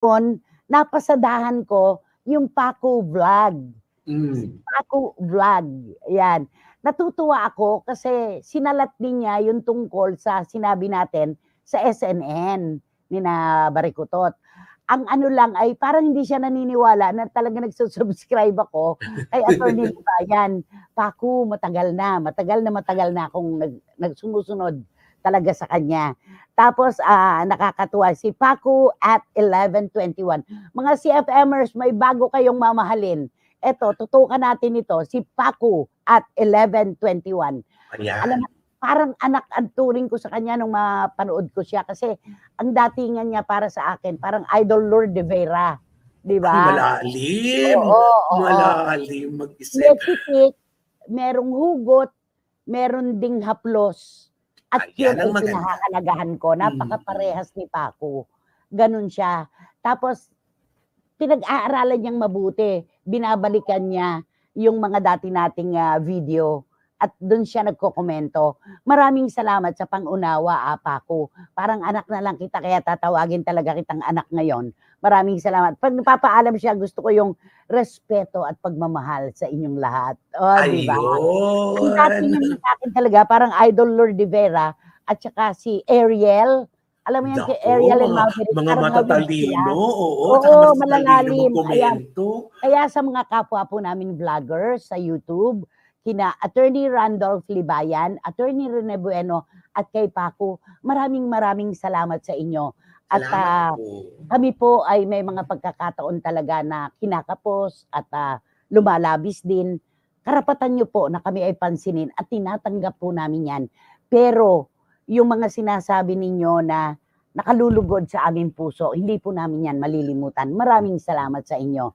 Ngayon, napasadahan ko yung Paco Vlog. Si Hmm. Paco Vlog, ayan. Natutuwa ako kasi sinalat din niya yung tungkol sa sinabi natin sa SNN nina Barikutot. Ang ano lang ay parang hindi siya naniniwala na talagang nagsu-subscribe ako kay Attorney Libayan. Paco, matagal na akong sumusunod talaga sa kanya. Tapos nakakatuwa si Paco at 11:21. Mga CFMers, may bago kayong mamahalin. Eto, tutukan natin ito, si Paco at 11:21. Alam Ayan. mo, parang anak ang turing ko sa kanya nung mapanood ko siya kasi ang datingan niya para sa akin, parang Idol Lord de Vera, 'di Ay, ba? malalim. Oo, oo. Malalim mag-isip. May merong hugot, meron ding haplos. At yun Ayan ang ay maganda. pinahahalagahan ko, napakaparehas ni Paco. Gano'n siya. Tapos pinag-aaralan niyang mabuti, binabalikan niya yung mga dati nating video at do'n siya nagkokomento. Maraming salamat sa pang-unawa, Paco. Parang anak na lang kita kaya tatawagin talaga kitang anak ngayon. Maraming salamat. 'Pag nagpapaalam siya gusto ko yung respeto at pagmamahal sa inyong lahat. Oh, 'di ba? Ang Ayun. datingan niya sa'kin talaga parang Idol Lord de Vera at saka si Ariel. Alam mo yan si Naku, Ariel and mga Maverick, mga parang hawig sila. matatalino, oo, tsaka Oo, matatalino malalalim, ayan. magkomento. Kaya sa mga kapwa po namin vloggers sa YouTube, kina Attorney Randolph Libayan, Attorney Rene Bueno, at kay Paco, maraming salamat sa inyo. At Salamat po. kami po ay may mga pagkakataon talaga na kinakapos at lumalabis din. Karapatan niyo po na kami ay pansinin at tinatanggap po namin yan. Pero yung mga sinasabi ninyo na nakalulugod sa aming puso, hindi po namin yan malilimutan. Maraming salamat sa inyo.